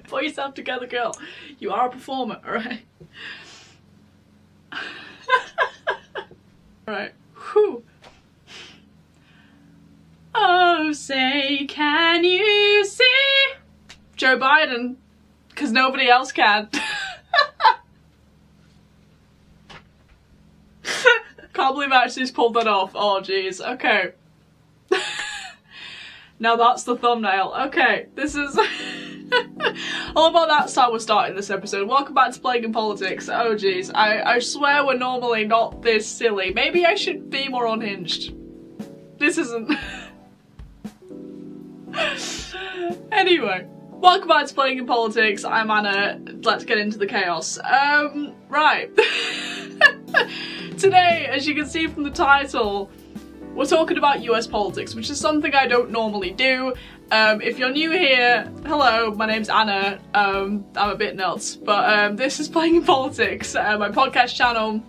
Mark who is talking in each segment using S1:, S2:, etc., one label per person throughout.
S1: Put yourself together, girl. You are a performer, alright? Alright. Whew. Oh, say, can you see Joe Biden? Because nobody else can. Can't believe I actually just pulled that off. Oh, jeez. Okay. Now that's the thumbnail. Okay, this is... all about that's how we're starting this episode. Welcome back to Playing in Politics. Oh, jeez. I swear we're normally not this silly. Maybe I should be more unhinged. This isn't... Anyway. Welcome back to Playing in Politics. I'm Anna. Let's get into the chaos. Right. Today, as you can see from the title, we're talking about US politics, which is something I don't normally do. If you're new here, hello, my name's Anna. I'm a bit nuts, but this is Playing in Politics, my podcast channel,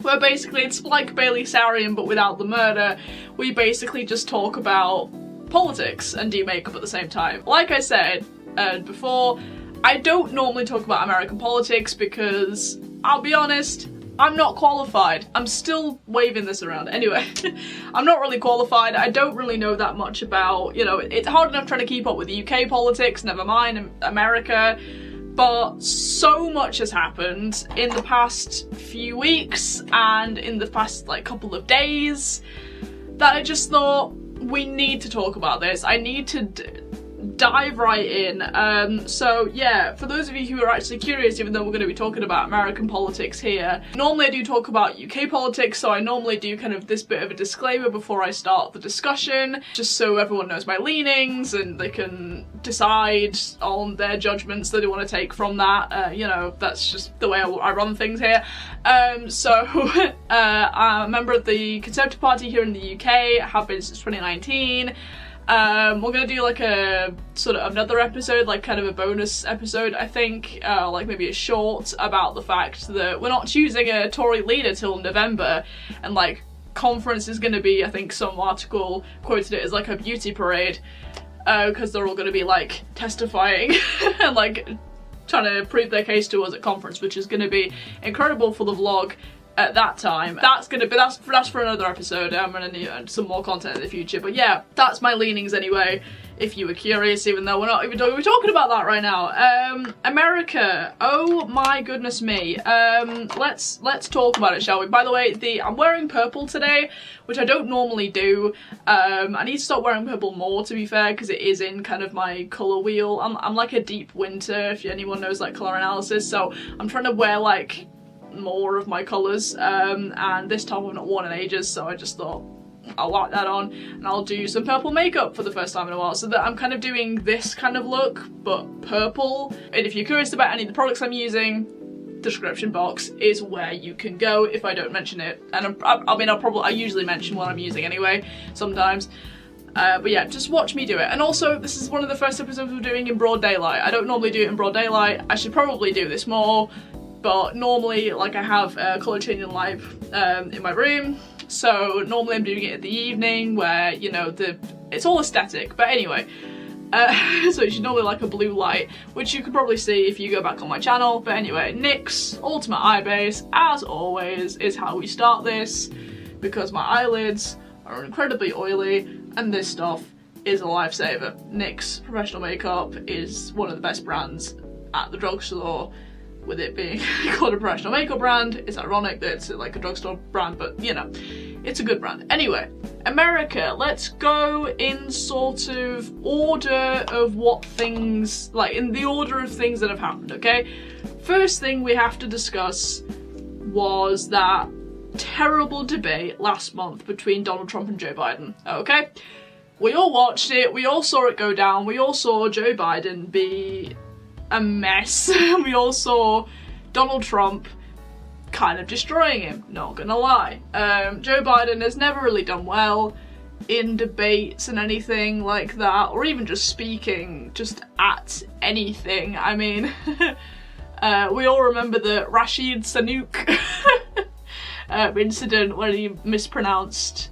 S1: where basically it's like Bailey Sarian but without the murder. We basically just talk about politics and do makeup at the same time. Like I said before, I don't normally talk about American politics because, I'll be honest, I'm not qualified. I'm still waving this around. Anyway, I'm not really qualified. I don't really know that much about, you know, it's hard enough trying to keep up with the UK politics, never mind America, but so much has happened in the past few weeks and in the past, like, couple of days that I just thought, we need to talk about this. I need to dive right in. So yeah, for those of you who are actually curious, even though we're going to be talking about American politics here, normally I do talk about UK politics, so I normally do kind of this bit of a disclaimer before I start the discussion, just so everyone knows my leanings and they can decide on their judgments that they want to take from that. You know, that's just the way I run things here. I'm a member of the Conservative Party here in the UK, have been since 2019. We're gonna do like a sort of another episode, like kind of a bonus episode, I think, like maybe a short about the fact that we're not choosing a Tory leader till November, and like conference is gonna be, I think some article quoted it as like a beauty parade, because they're all gonna be like testifying and like trying to prove their case to us at conference, which is gonna be incredible for the vlog at that time. That's for another episode. I'm gonna need some more content in the future, but yeah, that's my leanings anyway, if you were curious, even though we're not even talking about that right now. America, oh my goodness me. Let's talk about it, shall we? By the way, I'm wearing purple today, which I don't normally do. I need to stop wearing purple more, to be fair, because it is in kind of my colour wheel. I'm like a deep winter, if anyone knows like colour analysis, so I'm trying to wear like more of my colours, and this top I've not worn in ages, so I just thought I'll whack that on and I'll do some purple makeup for the first time in a while, so that I'm kind of doing this kind of look but purple. And if you're curious about any of the products I'm using, description box is where you can go if I don't mention it, and I usually mention what I'm using anyway sometimes. But yeah, just watch me do it. And also, this is one of the first episodes we're doing in broad daylight. I don't normally do it in broad daylight. I should probably do this more. But normally, like, I have a colour changing light in my room, so normally I'm doing it in the evening where, you know, it's all aesthetic, but anyway. So it's normally like a blue light, which you could probably see if you go back on my channel, but anyway, NYX Ultimate Eye Base, as always, is how we start this, because my eyelids are incredibly oily, and this stuff is a lifesaver. NYX Professional Makeup is one of the best brands at the drugstore. With it being called a professional makeup brand, it's ironic that it's like a drugstore brand, but you know, it's a good brand. Anyway, America, let's go in sort of order of what things, like in the order of things that have happened, okay? First thing we have to discuss was that terrible debate last month between Donald Trump and Joe Biden, okay? We all watched it, we all saw it go down, we all saw Joe Biden be a mess. We all saw Donald Trump kind of destroying him, not gonna lie. Joe Biden has never really done well in debates and anything like that, or even just speaking just at anything. I mean, we all remember the Rashid Sanook incident where he mispronounced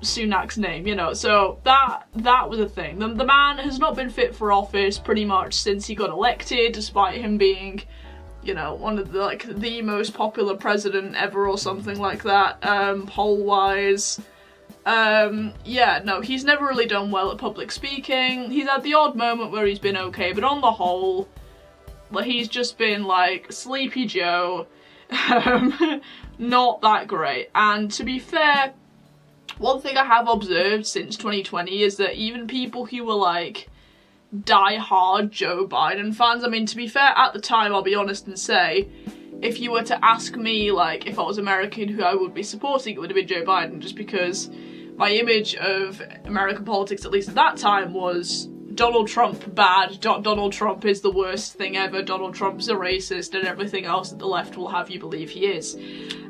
S1: Sunak's name, you know, so that was a thing. The man has not been fit for office pretty much since he got elected, despite him being, you know, one of the, like, the most popular president ever or something like that, poll-wise. Yeah, no, he's never really done well at public speaking. He's had the odd moment where he's been okay, but on the whole, like, he's just been, like, Sleepy Joe, not that great. And to be fair, one thing I have observed since 2020 is that even people who were, like, die-hard Joe Biden fans, I mean, to be fair, at the time, I'll be honest and say, if you were to ask me, like, if I was American who I would be supporting, it would have been Joe Biden, just because my image of American politics, at least at that time, was Donald Trump bad, Donald Trump is the worst thing ever, Donald Trump's a racist, and everything else that the left will have you believe he is.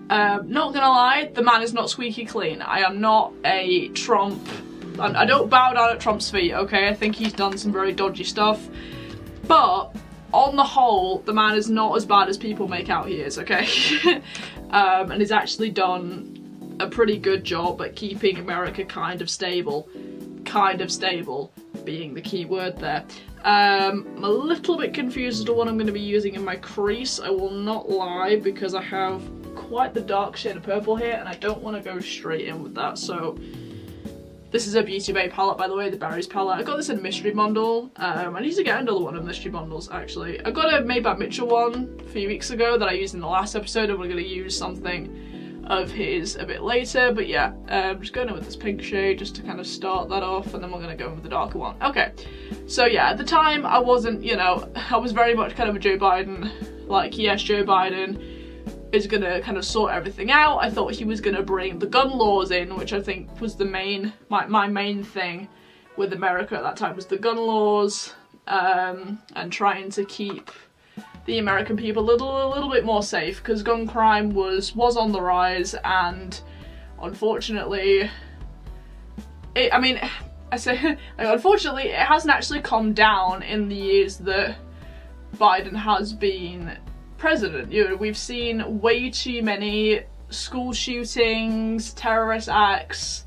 S1: Not gonna lie, the man is not squeaky clean. I am not a Trump, I don't bow down at Trump's feet, okay? I think he's done some very dodgy stuff, but on the whole, the man is not as bad as people make out he is, okay? And he's actually done a pretty good job at keeping America kind of stable being the key word there. I'm a little bit confused as to what I'm going to be using in my crease, I will not lie, because I have quite the dark shade of purple here and I don't want to go straight in with that. So this is a ByBeautyBay palette, by the way, the Berries palette. I got this in a mystery bundle. I need to get another one of mystery bundles, actually. I got a Made by Mitchell one a few weeks ago that I used in the last episode, and we're going to use something of his a bit later, but yeah, just going in with this pink shade just to kind of start that off, and then we're going to go in with the darker one. Okay, so yeah, at the time I wasn't, you know, I was very much kind of a Joe Biden, like, yes, Joe Biden is going to kind of sort everything out. I thought he was going to bring the gun laws in, which I think was the main, my main thing with America at that time, was the gun laws, and trying to keep the American people a little bit more safe, because gun crime was on the rise, and unfortunately, unfortunately, it hasn't actually calmed down in the years that Biden has been president. You know, we've seen way too many school shootings, terrorist acts,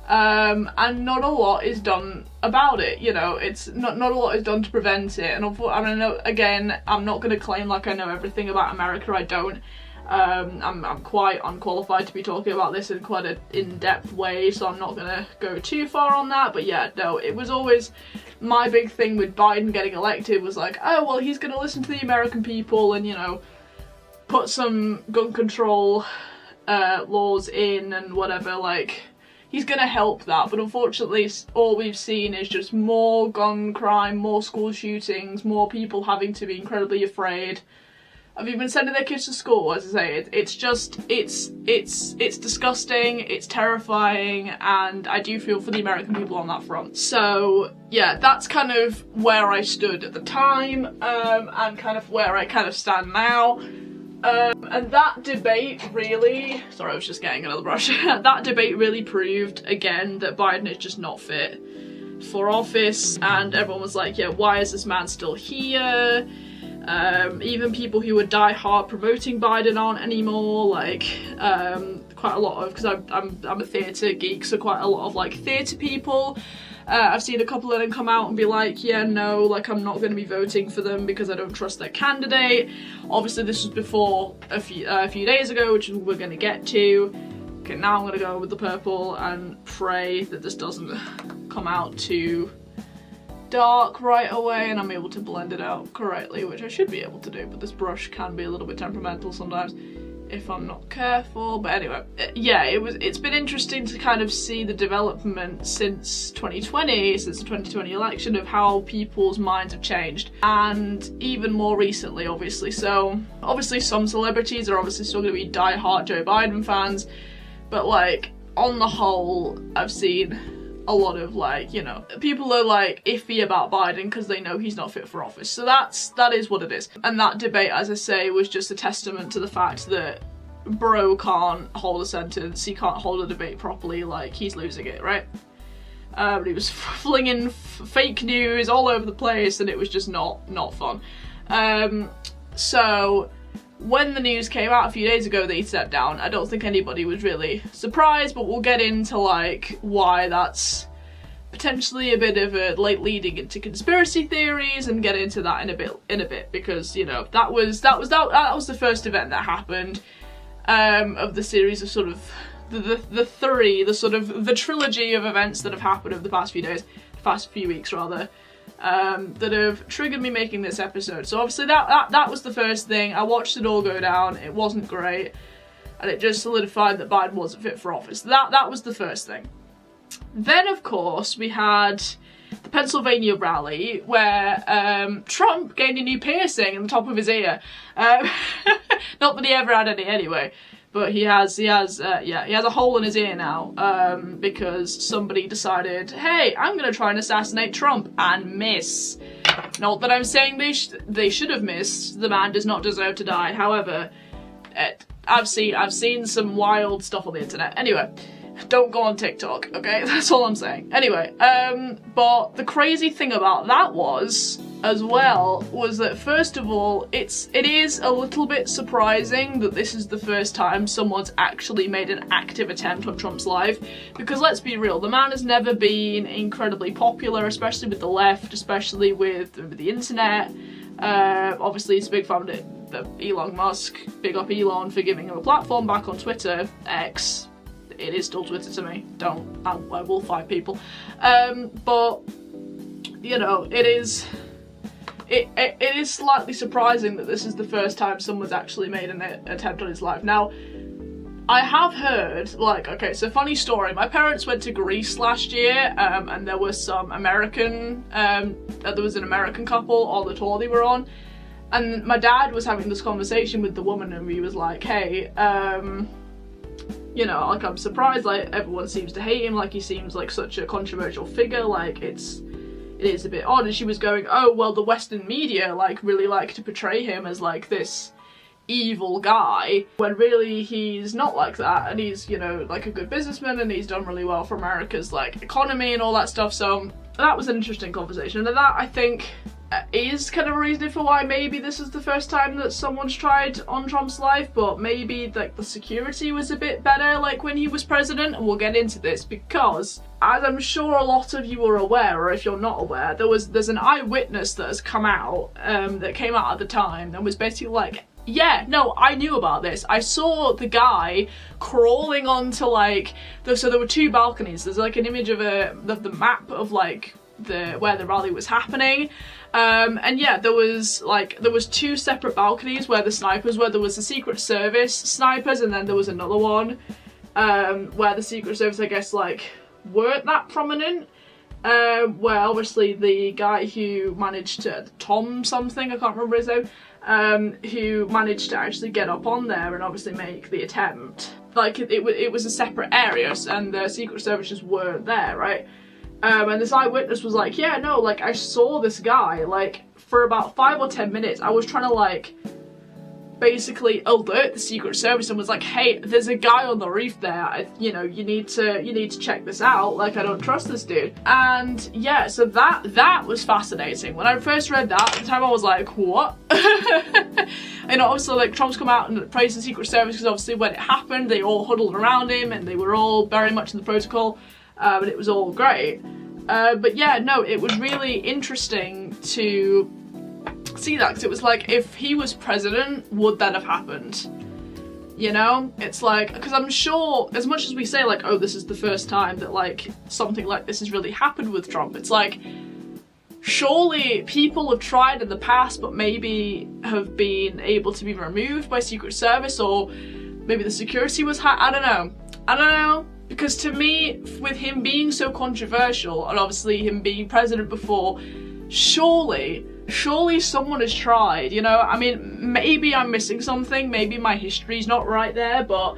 S1: and not a lot is done about it. You know, it's not a lot is done to prevent it. And I know, again, I'm not going to claim like I know everything about America. I don't. I'm quite unqualified to be talking about this in quite an in-depth way, so I'm not going to go too far on that. But yeah, no, it was always my big thing with Biden getting elected was like, oh well, he's going to listen to the American people and, you know, put some gun control laws in and whatever, like, he's gonna help that. But unfortunately, all we've seen is just more gun crime, more school shootings, more people having to be incredibly afraid of even sending their kids to school. As I say, it's just, it's disgusting, it's terrifying, and I do feel for the American people on that front. So yeah, that's kind of where I stood at the time, and kind of where I kind of stand now. And that debate really, sorry, I was just getting another brush. That debate really proved again that Biden is just not fit for office, and everyone was like, yeah, why is this man still here? Even people who were die-hard promoting Biden aren't anymore, like, quite a lot of, because I'm a theatre geek, so quite a lot of, like, theatre people, I've seen a couple of them come out and be like, yeah, no, like, I'm not going to be voting for them because I don't trust their candidate. Obviously, this was before a few days ago, which we're going to get to. Okay, now I'm going to go with the purple and pray that this doesn't come out too dark right away and I'm able to blend it out correctly, which I should be able to do, but this brush can be a little bit temperamental sometimes if I'm not careful. But anyway, yeah, it's been interesting to kind of see the development since 2020, since the 2020 election, of how people's minds have changed, and even more recently, obviously. So obviously some celebrities are obviously still going to be die-hard Joe Biden fans, but like on the whole, I've seen a lot of, like, you know, people are like iffy about Biden because they know he's not fit for office. So that is what it is. And that debate, as I say, was just a testament to the fact that bro can't hold a sentence, he can't hold a debate properly, like, he's losing it, right? He was flinging fake news all over the place and it was just not fun. So when the news came out a few days ago that he stepped down, I don't think anybody was really surprised, but we'll get into like why that's potentially a bit of a like leading into conspiracy theories, and get into that in a bit because, you know, that was the first event that happened of the series of sort of the trilogy of events that have happened over the past few weeks rather, that have triggered me making this episode. So obviously that was the first thing. I watched it all go down. It wasn't great, and it just solidified that Biden wasn't fit for office. That was the first thing. Then of course we had the Pennsylvania rally where Trump gained a new piercing in the top of his ear. Not that he ever had any anyway. But he has a hole in his ear now, because somebody decided, hey, I'm gonna try and assassinate Trump, and miss. Not that I'm saying they should have missed. The man does not deserve to die. However, I've seen some wild stuff on the internet. Anyway, don't go on TikTok, okay? That's all I'm saying. Anyway, but the crazy thing about that was that first of all, it is a little bit surprising that this is the first time someone's actually made an active attempt on Trump's life, because let's be real, the man has never been incredibly popular, especially with the left, especially with the internet. Obviously he's a big fan of Elon Musk. Big up Elon for giving him a platform back on Twitter, X. It is still Twitter to me. I will fight people. But you know, it is slightly surprising that this is the first time someone's actually made an attempt on his life. Now, I have heard, like, okay, so funny story. My parents went to Greece last year, and there was some American, there was an American couple on the tour they were on, and my dad was having this conversation with the woman, and he was like, hey, you know, like, I'm surprised, like, everyone seems to hate him, like, he seems like such a controversial figure, like, it is a bit odd. And she was going, oh, well, the Western media, like, really like to portray him as, like, this evil guy, when really he's not like that, and he's, you know, like a good businessman, and he's done really well for America's, like, economy and all that stuff. So that was an interesting conversation, and that, I think, is kind of a reason for why maybe this is the first time that someone's tried on Trump's life, but maybe like the security was a bit better like when he was president. And we'll get into this because, as I'm sure a lot of you are aware, or if you're not aware, there's an eyewitness that has come out, that came out at the time, and was basically like, yeah, no, I knew about this. I saw the guy crawling onto like, so there were two balconies. There's like an image of the map of like where the rally was happening. And yeah, there was two separate balconies where the snipers were. There was the Secret Service snipers, and then there was another one where the Secret Service, I guess, like, weren't that prominent. Where obviously the guy who managed to, Tom something, I can't remember his name, who managed to actually get up on there and obviously make the attempt. Like, it was a separate area, and the Secret Service just weren't there, right? And this eyewitness was like, yeah, no, like, I saw this guy, like, for about 5 or 10 minutes. I was trying to, like, basically alert the Secret Service and was like, hey, there's a guy on the roof there, you know, you need to check this out, like, I don't trust this dude. And yeah, so that was fascinating. When I first read that, at the time I was like, what? And obviously, like, Trump's come out and praised the Secret Service because obviously when it happened, they all huddled around him and they were all very much in the protocol. And it was all great. But yeah, no, it was really interesting to see that, because it was like, if he was president, would that have happened? You know? It's like, because I'm sure, as much as we say like, oh, this is the first time that like something like this has really happened with Trump, it's like, surely people have tried in the past but maybe have been able to be removed by Secret Service, or maybe the security was I don't know. Because to me, with him being so controversial, and obviously him being president before, surely someone has tried, you know? I mean, maybe I'm missing something, maybe my history's not right there, but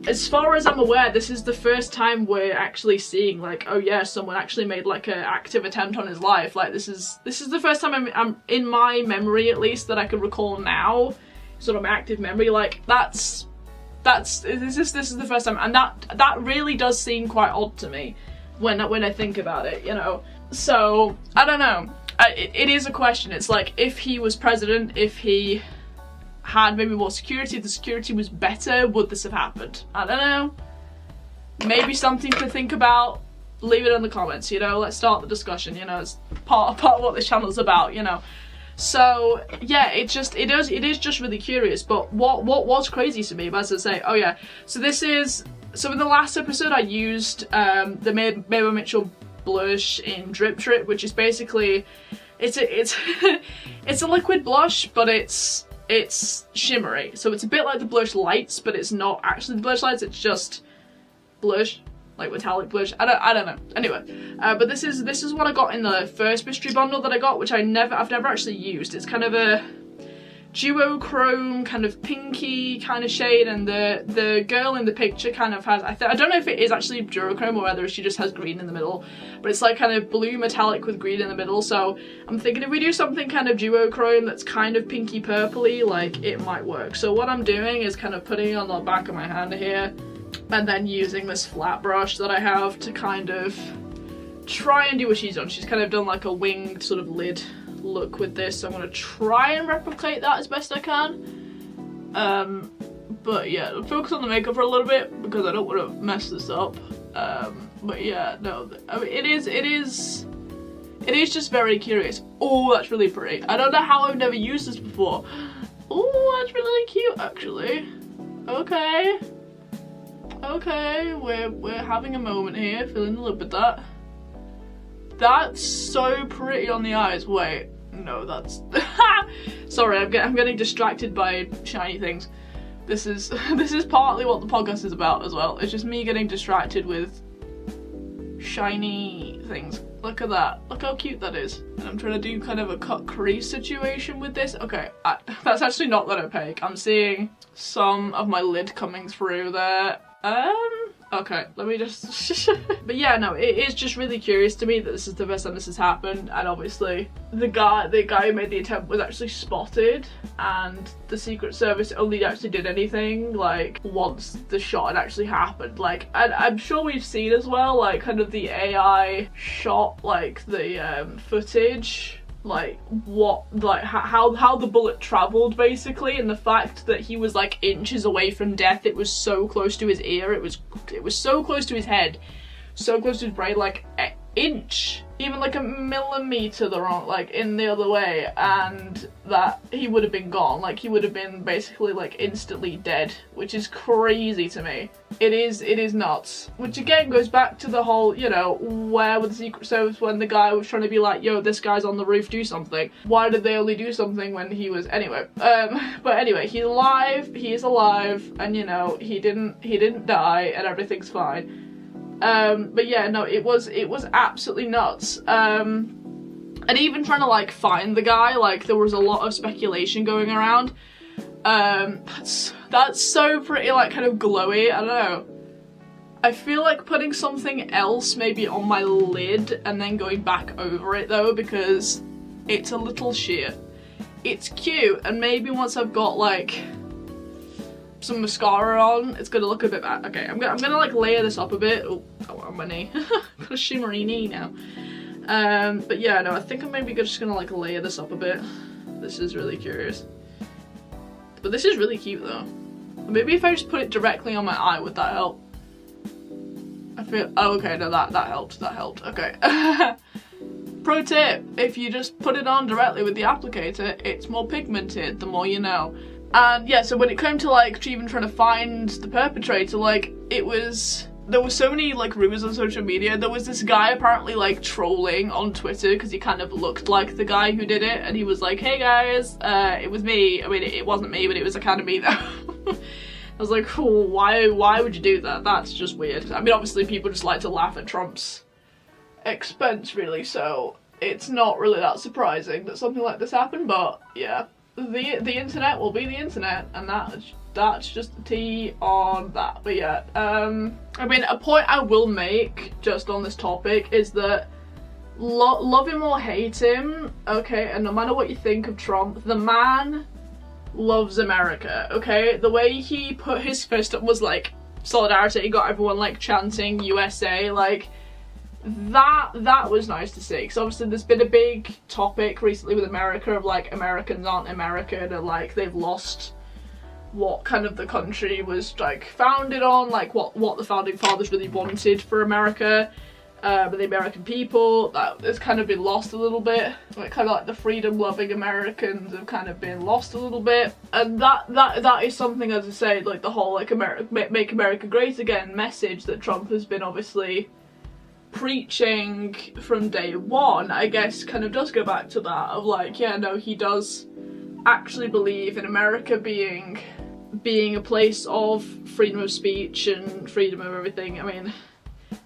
S1: as far as I'm aware, this is the first time we're actually seeing, like, oh yeah, someone actually made like an active attempt on his life. Like, this is the first time I'm in my memory, at least, that I can recall now, sort of my active memory, like, this is the first time, and that really does seem quite odd to me when I think about it, you know? So, I don't know. It is a question. It's like, if he was president, if he had maybe more security, if the security was better, would this have happened? I don't know. Maybe something to think about. Leave it in the comments, you know, let's start the discussion, you know, it's part of what this channel's about, you know. So yeah, it is just really curious. But what was crazy to me, as I say, oh yeah, so in the last episode I used the Maybelline Mitchell blush in Drip Drip, which is basically it's a liquid blush, but it's shimmery, so it's a bit like the blush lights, but it's not actually the blush lights, it's just blush, like metallic blush. I don't know. Anyway, but this is what I got in the first mystery bundle that I got, which I've never actually used. It's kind of a duochrome kind of pinky kind of shade, and the girl in the picture kind of has, I don't know if it is actually duochrome or whether she just has green in the middle, but it's like kind of blue metallic with green in the middle. So I'm thinking if we do something kind of duochrome that's kind of pinky purpley, like it might work. So what I'm doing is kind of putting it on the back of my hand here, and then using this flat brush that I have to kind of try and do what she's done. She's kind of done like a winged sort of lid look with this, so I'm going to try and replicate that as best I can. But yeah, focus on the makeup for a little bit because I don't want to mess this up. But yeah, no, I mean, it is just very curious. Oh, that's really pretty. I don't know how I've never used this before. Oh, that's really cute actually. Okay, we're having a moment here, feeling a little bit that. That's so pretty on the eyes. Wait, no, that's sorry, I'm getting distracted by shiny things. This is partly what the podcast is about as well. It's just me getting distracted with shiny things. Look at that. Look how cute that is. And I'm trying to do kind of a cut crease situation with this. Okay, that's actually not that opaque. I'm seeing some of my lid coming through there. Okay, let me just but yeah, no, it is just really curious to me that this is the first time this has happened, and obviously the guy who made the attempt was actually spotted, and the Secret Service only actually did anything like once the shot had actually happened. Like, and I'm sure we've seen as well, like kind of the AI shot, like the footage, like how the bullet traveled basically, and the fact that he was like inches away from death. It was so close to his ear, it was so close to his head, so close to his brain, like an inch, even like a millimeter in the other way, and that he would have been gone. Like, he would have been basically like instantly dead, which is crazy to me. It is nuts. Which again goes back to the whole, you know, where were the Secret Service when the guy was trying to be like, yo, this guy's on the roof, do something. Why did they only do something when he was, anyway. But anyway, he's alive, he is alive, and you know, he didn't die, and everything's fine. But yeah, no, it was absolutely nuts. And even trying to like find the guy, like there was a lot of speculation going around. That's so pretty, like kind of glowy. I don't know. I feel like putting something else maybe on my lid and then going back over it though, because it's a little sheer. It's cute, and maybe once I've got like some mascara on, it's gonna look a bit bad. Okay, I'm gonna like layer this up a bit. Oh, on my knee. Got a shimmery knee now. But yeah, no, I think I'm maybe just gonna like layer this up a bit. This is really curious. But this is really cute though. Maybe if I just put it directly on my eye, would that help? I feel, oh okay, no, that helped, okay. Pro tip, if you just put it on directly with the applicator, it's more pigmented, the more you know. And yeah, so when it came to like even trying to find the perpetrator, like there were so many like rumors on social media. There was this guy apparently like trolling on Twitter because he kind of looked like the guy who did it, and he was like, hey guys, it was me. I mean, it wasn't me, but it was kind of me though. I was like, oh, why would you do that? That's just weird. I mean, obviously people just like to laugh at Trump's expense really, so it's not really that surprising that something like this happened. But yeah, the internet will be the internet, and that's just the tea on that. But yeah, I mean, a point I will make just on this topic is that love him or hate him, okay, and no matter what you think of Trump, the man loves America, okay? The way he put his fist up was like solidarity. He got everyone like chanting USA, like that was nice to see. Because obviously there's been a big topic recently with America of like Americans aren't American, and like they've lost what kind of the country was like founded on, like what the founding fathers really wanted for America, the American people. That has kind of been lost a little bit. Like kind of like the freedom-loving Americans have kind of been lost a little bit, and that is something, as I say, like the whole like Make America Great Again message that Trump has been obviously preaching from day one, I guess, kind of does go back to that of like, yeah, no, he does actually believe in America being a place of freedom of speech and freedom of everything. I mean,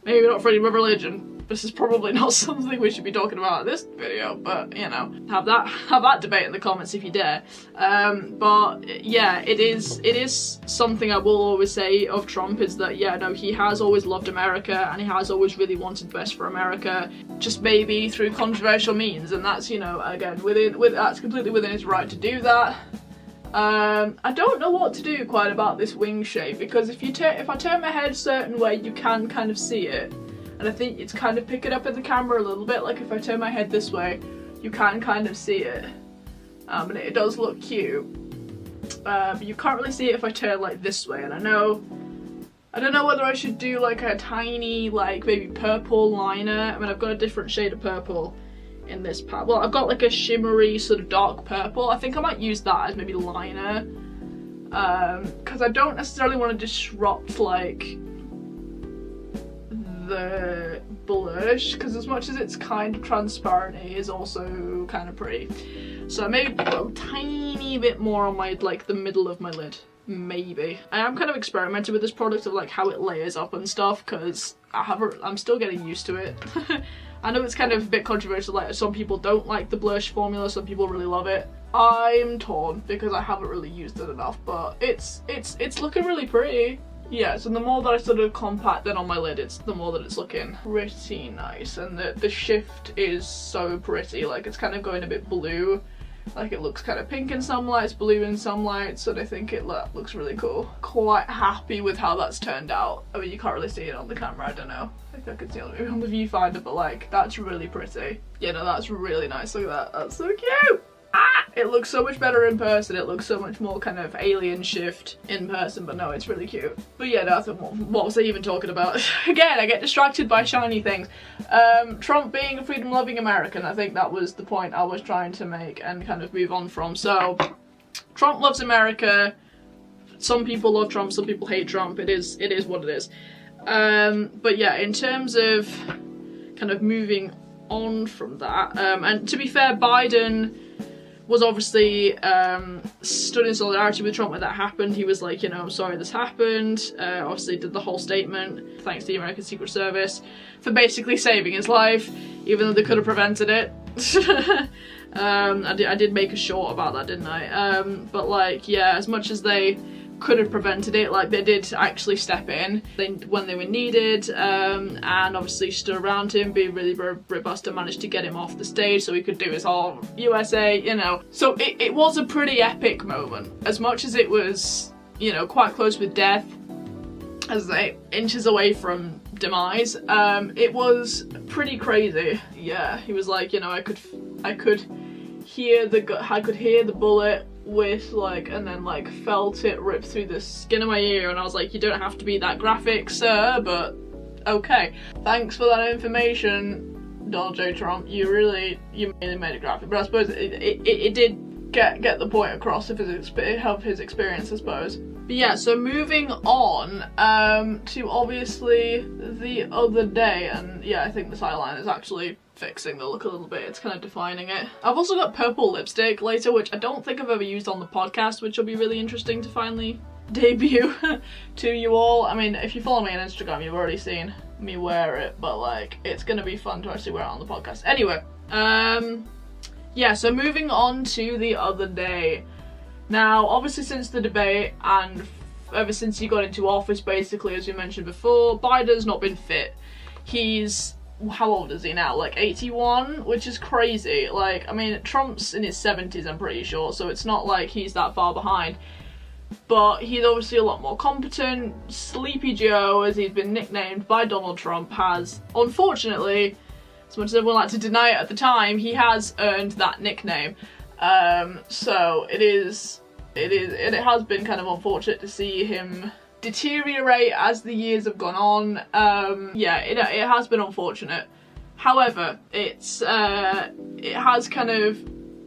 S1: maybe not freedom of religion. This is probably not something we should be talking about in this video, but you know, have that debate in the comments if you dare. But yeah, it is something I will always say of Trump is that, yeah, no, he has always loved America and he has always really wanted best for America, just maybe through controversial means, and that's, you know, again, that's completely within his right to do that. I don't know what to do quite about this wing shape, because if I turn my head a certain way, you can kind of see it. And I think it's kind of picking up in the camera a little bit, like if I turn my head this way, you can kind of see it. And it does look cute. But you can't really see it if I turn like this way, and I don't know whether I should do like a tiny, like maybe purple liner. I mean, I've got a different shade of purple in this palette. Well, I've got like a shimmery sort of dark purple. I think I might use that as maybe liner. Because I don't necessarily want to disrupt like the blush, because as much as it's kind of transparent, it is also kind of pretty. So maybe put a tiny bit more on my, like, the middle of my lid. Maybe. I am kind of experimenting with this product of like how it layers up and stuff, because I'm still getting used to it. I know it's kind of a bit controversial, like some people don't like the blush formula, some people really love it. I'm torn because I haven't really used it enough, but it's looking really pretty. Yeah, so the more that I sort of compact it on my lid, the more that it's looking pretty nice, and the shift is so pretty. Like, it's kind of going a bit blue, like it looks kind of pink in some lights, blue in some lights, and I think it looks really cool. Quite happy with how that's turned out. I mean, you can't really see it on the camera, I don't know. I think I could see it on the viewfinder, but like, that's really pretty. Yeah, no, that's really nice. Look at that, that's so cute! It looks so much better in person. It looks so much more kind of alien shift in person, but no, it's really cute. But yeah, no, what was I even talking about? Again, I get distracted by shiny things. Trump being a freedom-loving American, I think that was the point I was trying to make and kind of move on from. So, Trump loves America. Some people love Trump, some people hate Trump. It is what it is. But yeah, in terms of kind of moving on from that, and to be fair, Biden was obviously stood in solidarity with Trump when that happened. He was like, you know, I'm sorry this happened. Obviously did the whole statement, thanks to the American Secret Service for basically saving his life, even though they could have prevented it. I did make a short about that, didn't I? But like, yeah, as much as they could have prevented it, like they did actually step in when they were needed, and obviously stood around him, being really robust, and managed to get him off the stage so he could do his whole USA, you know. So it was a pretty epic moment, as much as it was, you know, quite close with death, as they inches away from demise. It was pretty crazy. Yeah, he was like, you know, I could hear the bullet with like, and then like felt it rip through the skin of my ear, and I was like, you don't have to be that graphic, sir, but okay. Thanks for that information, Donald J. Trump. You really made it graphic, but I suppose it did get the point across of his experience, I suppose. But yeah, so moving on to obviously the other day, and yeah, I think this eyeliner is actually fixing the look a little bit, it's kind of defining it. I've also got purple lipstick later, which I don't think I've ever used on the podcast, which will be really interesting to finally debut to you all. I mean, if you follow me on Instagram, you've already seen me wear it, but like, it's gonna be fun to actually wear it on the podcast. Anyway, yeah, so moving on to the other day. Now, obviously since the debate, and ever since he got into office, basically, as we mentioned before, Biden's not been fit. He's, how old is he now? Like 81, which is crazy. Like, I mean, Trump's in his 70s, I'm pretty sure, so it's not like he's that far behind. But he's obviously a lot more competent. Sleepy Joe, as he's been nicknamed by Donald Trump, has, unfortunately, as much as everyone liked to deny it at the time, he has earned that nickname. So it is it has been kind of unfortunate to see him deteriorate as the years have gone on. Yeah, it has been unfortunate. However, it has kind of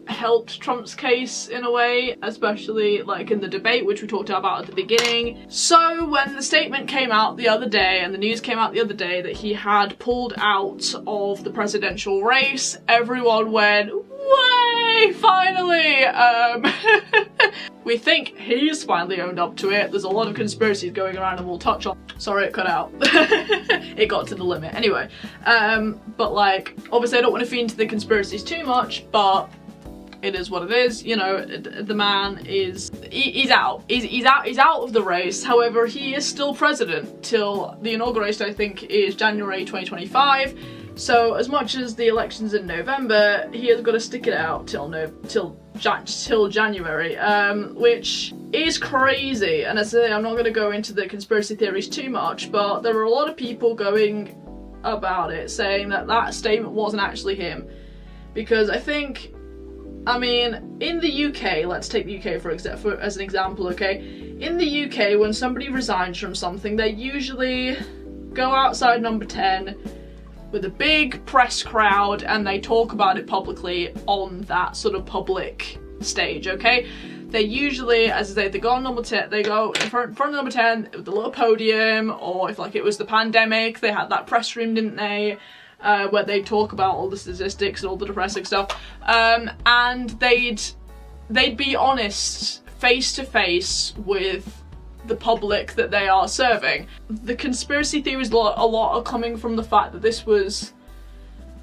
S1: helped Trump's case in a way, especially like in the debate, which we talked about at the beginning. So when the statement came out the other day, and the news came out the other day that he had pulled out of the presidential race, everyone went, "Way! Finally!" We think he's finally owned up to it. There's a lot of conspiracies going around and we'll touch on. Sorry, it cut out. It got to the limit. Anyway, but like, obviously I don't want to feed into the conspiracies too much, but it is what it is. You know, the man is, he's out. He's out of the race. However, he is still president till the inauguration, I think, is January 2025. So as much as the election's in November, he has got to stick it out till January, which is crazy. And as I say, I'm not going to go into the conspiracy theories too much, but there are a lot of people going about it, saying that that statement wasn't actually him. Because I think, I mean, in the UK, let's take the UK as an example, okay? In the UK, when somebody resigns from something, they usually go outside number 10 with a big press crowd and they talk about it publicly on that sort of public stage, okay? They usually, as I say, they go on number 10, they go in front of number 10 with a little podium, or if like it was the pandemic, they had that press room, didn't they? Where they talk about all the statistics and all the depressing stuff, and they'd be honest face to face with the public that they are serving. The conspiracy theories a lot are coming from the fact that this was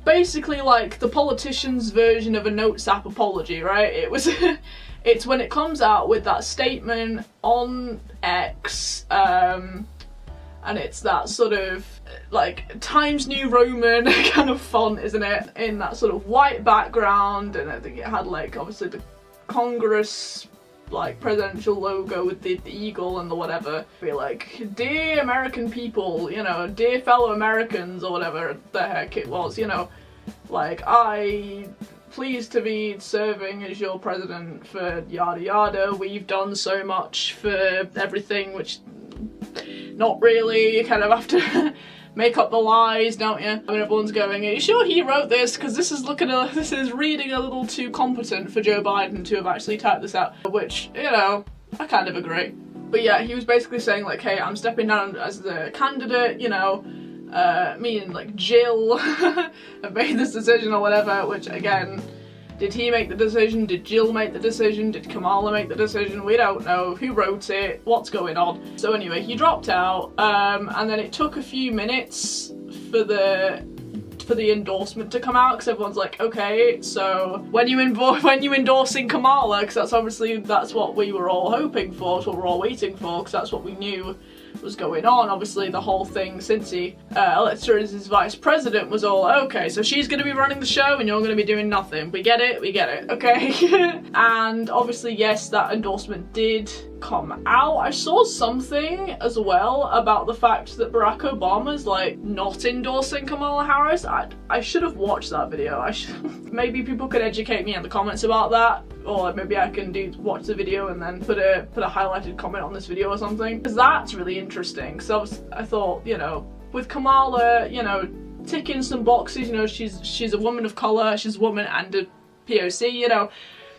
S1: basically like the politician's version of a notes app apology, right? It was it's when it comes out with that statement on X, and it's that sort of like Times New Roman kind of font, isn't it? In that sort of white background, and I think it had like obviously the Congress like presidential logo with the eagle and the whatever. Be like, "Dear American people, you know, dear fellow Americans," or whatever the heck it was, you know, like, "I pleased to be serving as your president for yada yada. We've done so much for everything," which not really, you kind of have to make up the lies, don't you? I mean, everyone's going, "Are you sure he wrote this? Because this is reading a little too competent for Joe Biden to have actually typed this out," which, you know, I kind of agree. But yeah, he was basically saying like, "Hey, I'm stepping down as the candidate, you know, me and like Jill have made this decision," or whatever, which again, did he make the decision? Did Jill make the decision? Did Kamala make the decision? We don't know. Who wrote it? What's going on? So anyway, he dropped out, and then it took a few minutes for the endorsement to come out, because everyone's like, okay, so when you endorsing Kamala, because that's what we were all hoping for, that's what we're all waiting for, because that's what we knew was going on. Obviously the whole thing since he elected her as his vice president was all, okay, so she's going to be running the show and you're going to be doing nothing. We get it, okay? And obviously, yes, that endorsement did come out. I saw something as well about the fact that Barack Obama's like not endorsing Kamala Harris. I should have watched that video. Maybe people could educate me in the comments about that, or maybe I can watch the video and then put a highlighted comment on this video or something, because that's really interesting. So I thought, you know, with Kamala, you know, ticking some boxes, you know, she's a woman of colour, she's a woman and a POC, you know,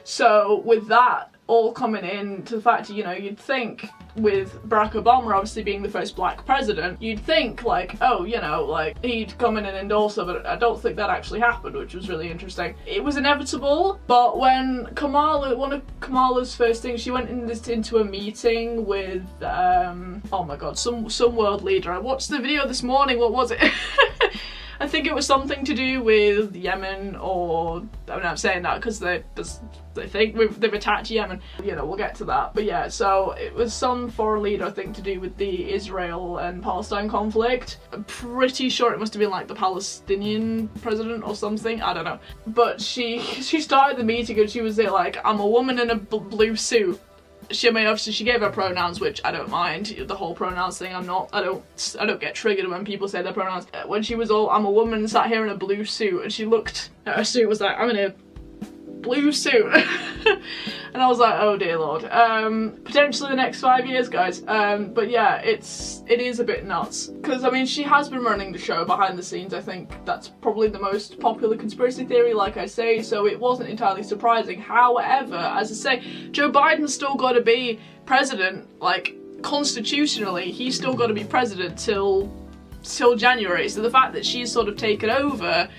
S1: so with that all coming in to the fact, you know, you'd think with Barack Obama obviously being the first black president, you'd think like, oh, you know, like he'd come in and endorse her, but I don't think that actually happened, which was really interesting. It was inevitable, but when one of Kamala's first things, she went into a meeting with, oh my god, some world leader. I watched the video this morning, what was it? I think it was something to do with Yemen, or I mean, I'm saying that because they think they've attacked Yemen. You know, we'll get to that. But yeah, so it was some foreign leader, I think, to do with the Israel and Palestine conflict. I'm pretty sure it must have been like the Palestinian president or something. I don't know. But she started the meeting and she was there like, "I'm a woman in a blue suit." She gave her pronouns, which I don't mind. The whole pronouns thing, I don't get triggered when people say their pronouns. When she was all, "I'm a woman sat here in a blue suit," and she looked at her suit, was like, "I'm in a blue suit. And I was like, oh dear lord. Potentially the next 5 years, guys. But yeah, it is a bit nuts. Because, I mean, she has been running the show behind the scenes. I think that's probably the most popular conspiracy theory, like I say, so it wasn't entirely surprising. However, as I say, Joe Biden's still got to be president, like, constitutionally, he's still got to be president till January. So the fact that she's sort of taken over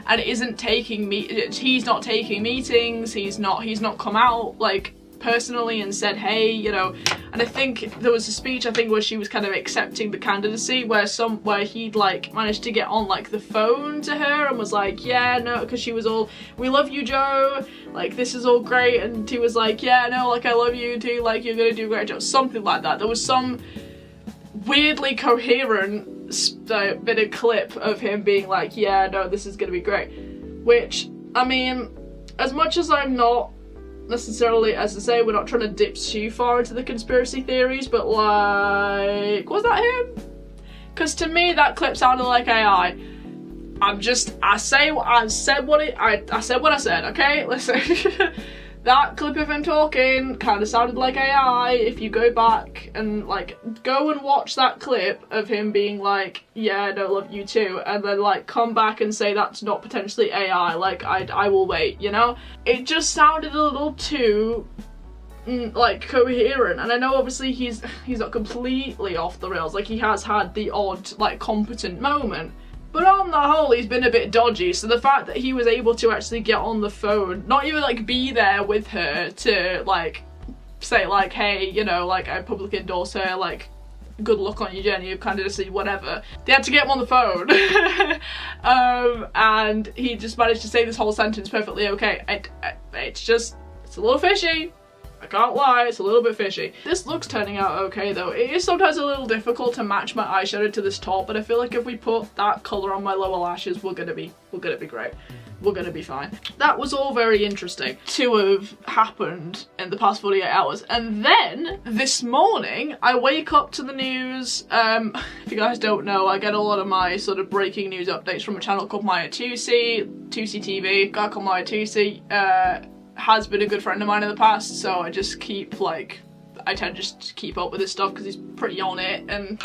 S1: and isn't taking he's not taking meetings, he's not come out like personally and said, hey, you know. And I think there was a speech, I think, where she was kind of accepting the candidacy, where he'd like managed to get on like the phone to her and was like, yeah, no, because she was all, we love you, Joe, like this is all great, and he was like, yeah, no, like I love you too, like you're gonna do a great job, something like that. There was some weirdly coherent bit of clip of him being like, yeah, no, this is gonna be great. Which, I mean, as much as I'm not necessarily, as I say, we're not trying to dip too far into the conspiracy theories, but like, was that him? Because to me that clip sounded like AI. I said what I said, okay? Listen. That clip of him talking kind of sounded like AI. If you go back and like go and watch that clip of him being like, yeah, no, love you too, and then like come back and say that's not potentially AI, like I will wait, you know? It just sounded a little too like coherent. And I know obviously he's not completely off the rails, like he has had the odd like competent moment. But on the whole, he's been a bit dodgy, so the fact that he was able to actually get on the phone, not even like be there with her to like say like, hey, you know, like I publicly endorse her, like good luck on your journey of candidacy, whatever. They had to get him on the phone. And he just managed to say this whole sentence perfectly okay. It's a little fishy. I can't lie, it's a little bit fishy. This look's turning out okay though. It is sometimes a little difficult to match my eyeshadow to this top, but I feel like if we put that colour on my lower lashes, we're gonna be great. We're gonna be fine. That was all very interesting to have happened in the past 48 hours. And then, this morning, I wake up to the news. If you guys don't know, I get a lot of my sort of breaking news updates from a channel called Maya 2C TV. A guy called Maya 2C, has been a good friend of mine in the past, so I just keep like, I tend to just keep up with his stuff because he's pretty on it, and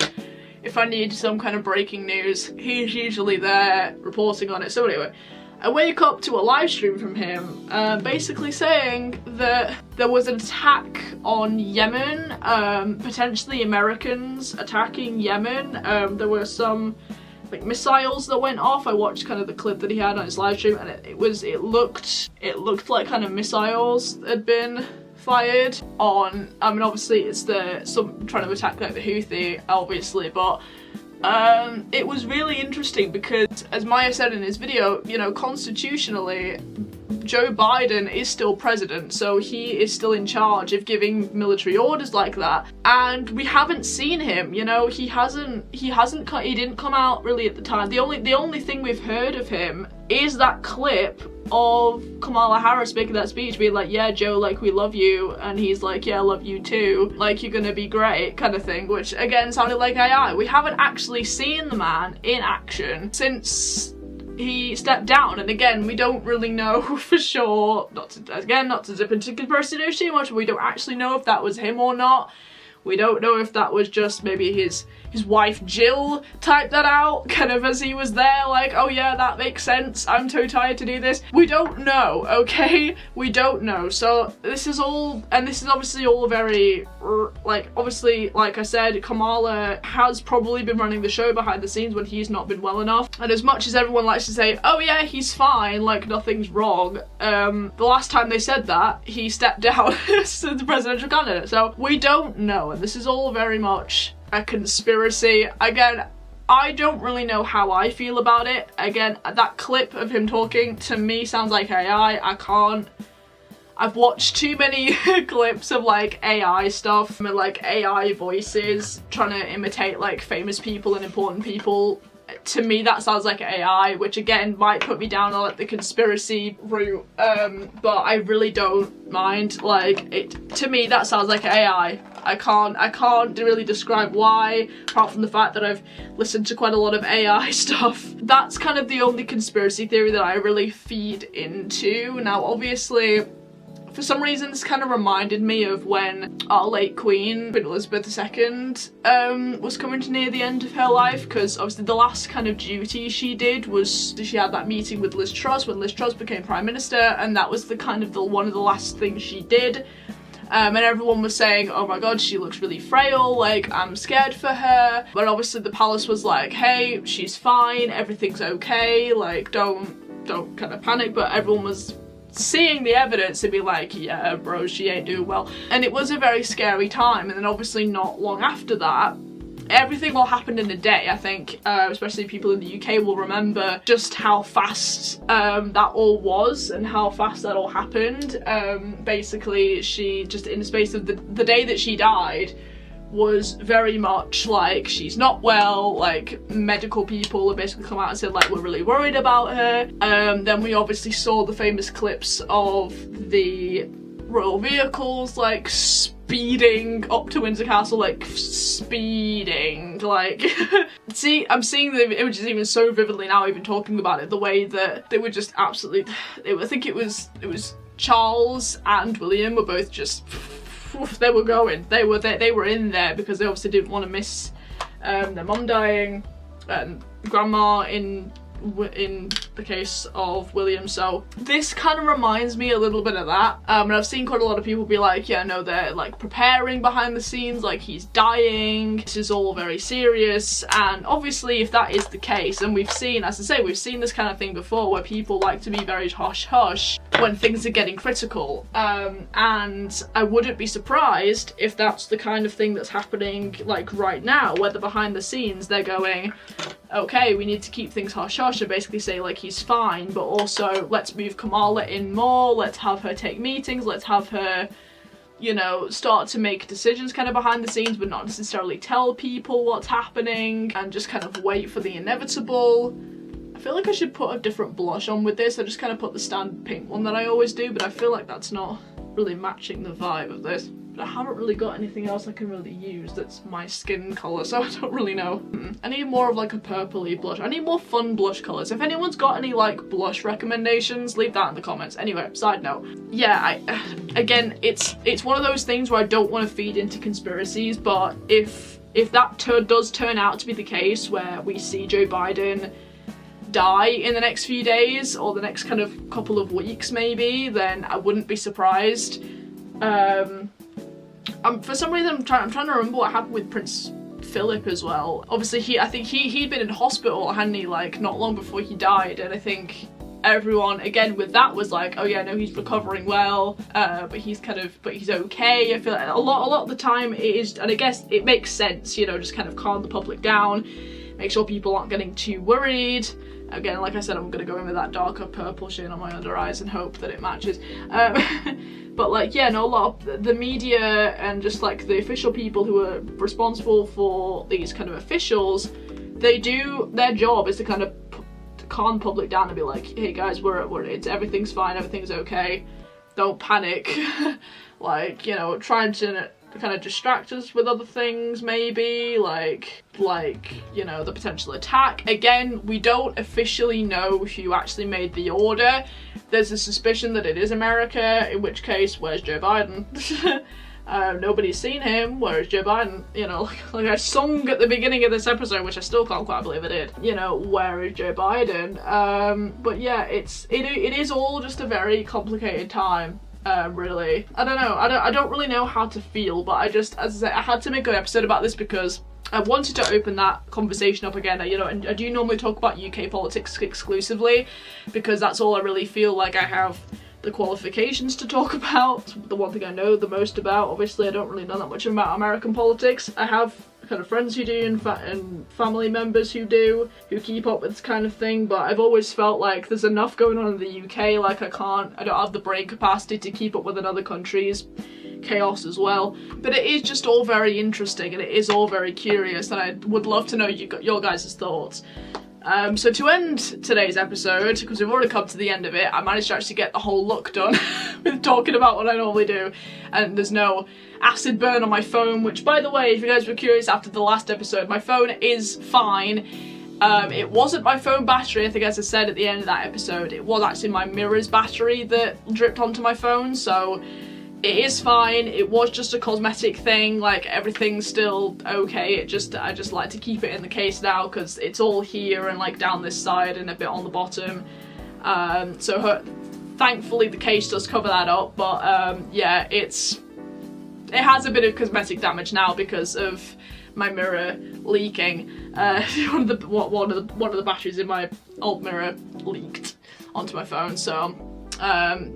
S1: if I need some kind of breaking news, he's usually there reporting on it. So anyway, I wake up to a live stream from him basically saying that there was an attack on Yemen, potentially Americans attacking Yemen. There were some like missiles that went off. I watched kind of the clip that he had on his live stream, and it looked like kind of missiles had been fired on, I mean obviously it's some trying to attack like the Houthi obviously, but it was really interesting because, as Maya said in his video, you know, constitutionally Joe Biden is still president, so he is still in charge of giving military orders like that, and we haven't seen him, you know, he didn't come out really at the time. The only thing we've heard of him is that clip of Kamala Harris making that speech being like, yeah, Joe, like we love you, and he's like, yeah, I love you too, like you're gonna be great kind of thing, which again sounded like AI. We haven't actually seen the man in action since he stepped down, and again, we don't really know for sure, not to zip into conspiracy news too much, but we don't actually know if that was him or not. We don't know if that was just maybe his wife Jill typed that out kind of as he was there, like, oh yeah, that makes sense, I'm too tired to do this. We don't know, okay? We don't know. So this is all, and this is obviously all very, like, obviously, like I said, Kamala has probably been running the show behind the scenes when he's not been well enough. And as much as everyone likes to say, oh yeah, he's fine, like nothing's wrong, the last time they said that, he stepped down as the presidential candidate. So we don't know, and this is all very much a conspiracy. Again, I don't really know how I feel about it. Again, that clip of him talking to me sounds like AI. I've watched too many clips of like AI stuff and like AI voices trying to imitate like famous people and important people to me that sounds like AI, which again might put me down on like the conspiracy route, but I really don't mind. Like, to me that sounds like AI. I can't really describe why, apart from the fact that I've listened to quite a lot of AI stuff. That's kind of the only conspiracy theory that I really feed into. Now obviously, for some reason this kind of reminded me of when our late Queen Elizabeth II was coming to near the end of her life, because obviously the last kind of duty she did was she had that meeting with Liz Truss when Liz Truss became Prime Minister, and that was the kind of one of the last things she did. And everyone was saying, oh my god, she looks really frail, like, I'm scared for her. But obviously the palace was like, hey, she's fine, everything's okay, like, don't kind of panic. But everyone was seeing the evidence and be like, yeah, bro, she ain't doing well. And it was a very scary time. And then obviously not long after that, everything all happened in a day. I think especially people in the UK will remember just how fast that all was and how fast that all happened. Basically, she just, in the space of the day that she died, was very much like, she's not well, like medical people have basically come out and said like, we're really worried about her. Then we obviously saw the famous clips of the royal vehicles like speeding up to Windsor Castle, like speeding, like see, I'm seeing the images even so vividly now, even talking about it, the way that they were just absolutely, I think it was Charles and William were both just, they were going, they were in there, because they obviously didn't want to miss their mum dying and grandma in the case of William. So this kind of reminds me a little bit of that, and I've seen quite a lot of people be like, yeah, no, they're like preparing behind the scenes, like he's dying, this is all very serious. And obviously if that is the case, and we've seen, as I say, we've seen this kind of thing before where people like to be very hush hush when things are getting critical, and I wouldn't be surprised if that's the kind of thing that's happening like right now, whether behind the scenes they're going, okay, we need to keep things hush-hush and basically say like he's fine, but also let's move Kamala in more, let's have her take meetings, let's have her, you know, start to make decisions kind of behind the scenes but not necessarily tell people what's happening, and just kind of wait for the inevitable. I feel like I should put a different blush on with this. I just kind of put the standard pink one that I always do, but I feel like that's not really matching the vibe of this. I haven't really got anything else I can really use that's my skin colour, so I don't really know. I need more of like a purpley blush. I need more fun blush colours. If anyone's got any like blush recommendations, leave that in the comments. Anyway, side note. Yeah, again, it's one of those things where I don't want to feed into conspiracies, but if that does turn out to be the case, where we see Joe Biden die in the next few days, or the next kind of couple of weeks maybe, then I wouldn't be surprised. For some reason I'm trying to remember what happened with Prince Philip as well. Obviously I think he'd been in hospital, hadn't he, like not long before he died, and I think everyone again with that was like, oh yeah, no, he's recovering well, but he's okay. I feel like a lot of the time it is, and I guess it makes sense, you know, just kind of calm the public down, make sure people aren't getting too worried. Again, like I said, I'm gonna go in with that darker purple shade on my under eyes and hope that it matches. But like, yeah, no, a lot of the media and just like the official people who are responsible for these kind of officials, their job is to kind of calm the public down and be like, hey guys, everything's fine, everything's okay, don't panic. Like, you know, trying to kind of distract us with other things maybe, like you know, the potential attack. Again, we don't officially know who actually made the order. There's a suspicion that it is America, in which case, where's Joe Biden? Nobody's seen him. Where is Joe Biden? You know, like I sung at the beginning of this episode, which I still can't quite believe I did. You know, where is Joe Biden? But yeah, it is all just a very complicated time. Really, I don't know. I don't really know how to feel, but I just, as I said, I had to make an episode about this because I wanted to open that conversation up again. You know, and I do normally talk about UK politics exclusively because that's all I really feel like I have the qualifications to talk about. The one thing I know the most about. Obviously, I don't really know that much about American politics. I have kind of friends who do and family members who keep up with this kind of thing, but I've always felt like there's enough going on in the UK, like I don't have the brain capacity to keep up with in other countries, chaos as well. But it is just all very interesting and it is all very curious, and I would love to know your guys' thoughts. So to end today's episode, because we've already come to the end of it, I managed to actually get the whole look done with talking about what I normally do, and there's no acid burn on my phone, which, by the way, if you guys were curious after the last episode, my phone is fine. It wasn't my phone battery, I think, as I said at the end of that episode, it was actually my mirror's battery that dripped onto my phone, so it is fine. It was just a cosmetic thing, like everything's still okay. I just like to keep it in the case now because it's all here and like down this side and a bit on the bottom. Thankfully the case does cover that up, but yeah, it has a bit of cosmetic damage now because of my mirror leaking. One of the batteries in my old mirror leaked onto my phone, so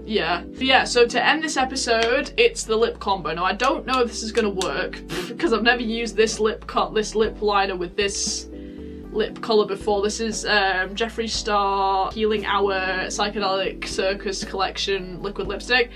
S1: yeah, so to end this episode, it's the lip combo. Now I don't know if this is gonna work because I've never used this lip liner with this lip colour before. This is Jeffree Star Healing Hour Psychedelic Circus Collection liquid lipstick,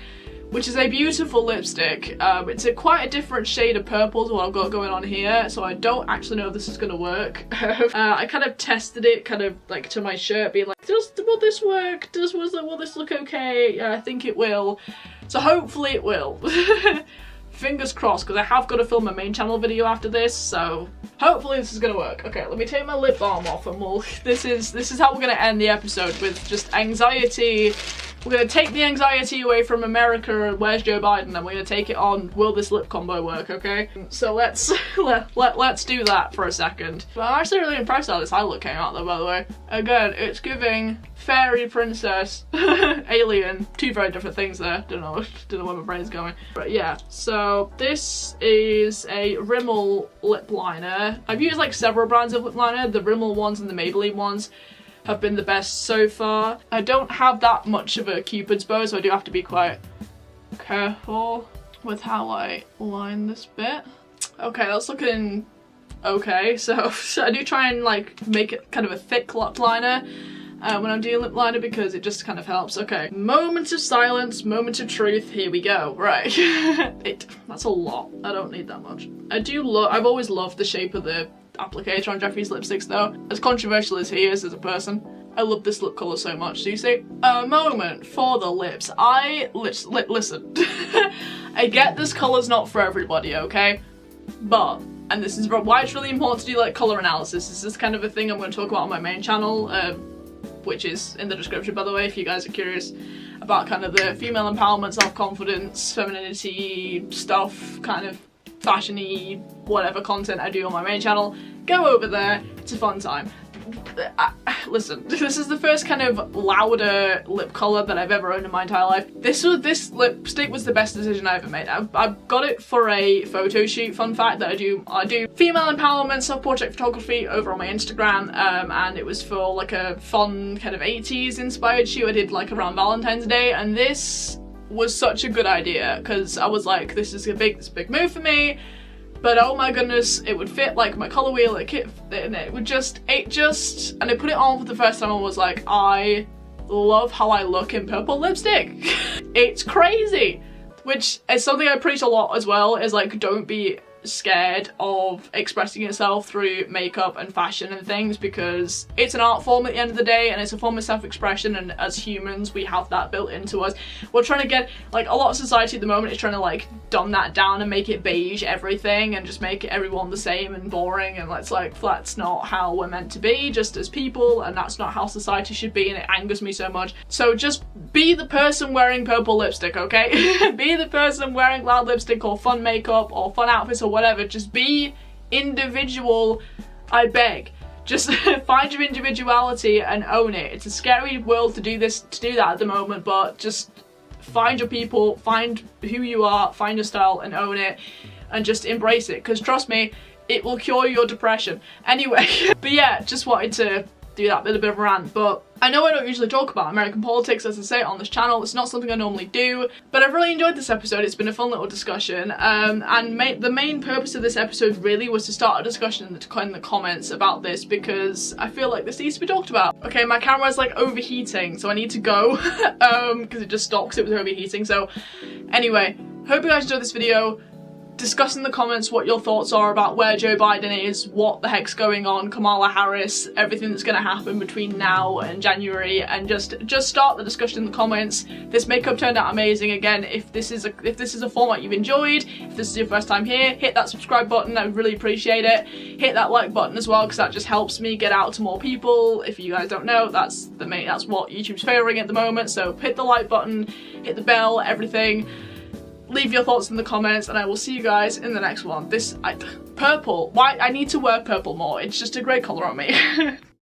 S1: which is a beautiful lipstick. It's quite a different shade of purple to what I've got going on here, so I don't actually know if this is gonna work. I kind of tested it kind of like to my shirt, being like, will this work? Will this look okay? Yeah, I think it will. So hopefully it will. Fingers crossed, because I have got to film a main channel video after this, so hopefully this is gonna work. Okay, let me take my lip balm off and this is how we're gonna end the episode, with just anxiety. We're gonna take the anxiety away from America and where's Joe Biden, and we're gonna take it on, will this lip combo work, okay? So let's do that for a second. But I'm actually really impressed how this eye look came out though, by the way. Again, it's giving fairy, princess, alien, two very different things there. Don't know where my brain's going. But yeah, so this is a Rimmel lip liner. I've used like several brands of lip liner. The Rimmel ones and the Maybelline ones have been the best so far. I don't have that much of a cupid's bow, so I do have to be quite careful with how I line this bit. Okay, that's looking okay. So I do try and like make it kind of a thick lip liner when I'm doing lip liner, because it just kind of helps. Okay, moment of silence, moment of truth, here we go. Right. That's a lot. I don't need that much. I've always loved the shape of the applicator on Jeffree's lipsticks though. As controversial as he is as a person, I love this lip colour so much. Do you see? A moment for the lips. Listen. I get this colour's not for everybody, okay? But, and this is why it's really important to do like colour analysis. This is kind of a thing I'm going to talk about on my main channel, which is in the description, by the way, if you guys are curious about kind of the female empowerment, self-confidence, femininity stuff, kind of fashion-y, whatever content I do on my main channel. Go over there, it's a fun time. Listen, this is the first kind of louder lip colour that I've ever owned in my entire life. This lipstick was the best decision I ever made. I got it for a photo shoot. Fun fact that I do female empowerment self-portrait photography over on my Instagram, and it was for like a fun kind of 80s inspired shoot I did like around Valentine's Day, and this was such a good idea because I was like, this is a big move for me. But oh my goodness, it would fit like my colour wheel, and it just, and I put it on for the first time and was like, I love how I look in purple lipstick. It's crazy. Which is something I preach a lot as well, is like, don't be scared of expressing yourself through makeup and fashion and things, because it's an art form at the end of the day, and it's a form of self-expression, and as humans we have that built into us. We're trying to get, like, a lot of society at the moment is trying to like dumb that down and make it beige everything and just make everyone the same and boring, and it's like, that's not how we're meant to be just as people, and that's not how society should be, and it angers me so much. So just be the person wearing purple lipstick, okay? Be the person wearing loud lipstick or fun makeup or fun outfits or whatever. Just be individual, I beg. Just find your individuality and own it. It's a scary world to do that at the moment, but just find your people, find who you are, find your style and own it, and just embrace it, because trust me, it will cure your depression. Anyway, but yeah, just wanted to do that bit of a rant. But I know I don't usually talk about American politics, as I say, on this channel. It's not something I normally do, but I've really enjoyed this episode. It's been a fun little discussion, and the main purpose of this episode really was to start a discussion in the comments about this, because I feel like this needs to be talked about. Okay, my camera's like overheating, so I need to go because it just stopped because it was overheating. So anyway, Hope you guys enjoyed this video. Discuss in the comments what your thoughts are about where Joe Biden is, what the heck's going on, Kamala Harris, everything that's going to happen between now and January, and just start the discussion in the comments. This makeup turned out amazing. Again, if this is a format you've enjoyed, if this is your first time here, hit that subscribe button. I would really appreciate it. Hit that like button as well, because that just helps me get out to more people. If you guys don't know, that's what YouTube's favouring at the moment. So hit the like button, hit the bell, everything. Leave your thoughts in the comments, and I will see you guys in the next one. Purple. Why? I need to wear purple more. It's just a great colour on me.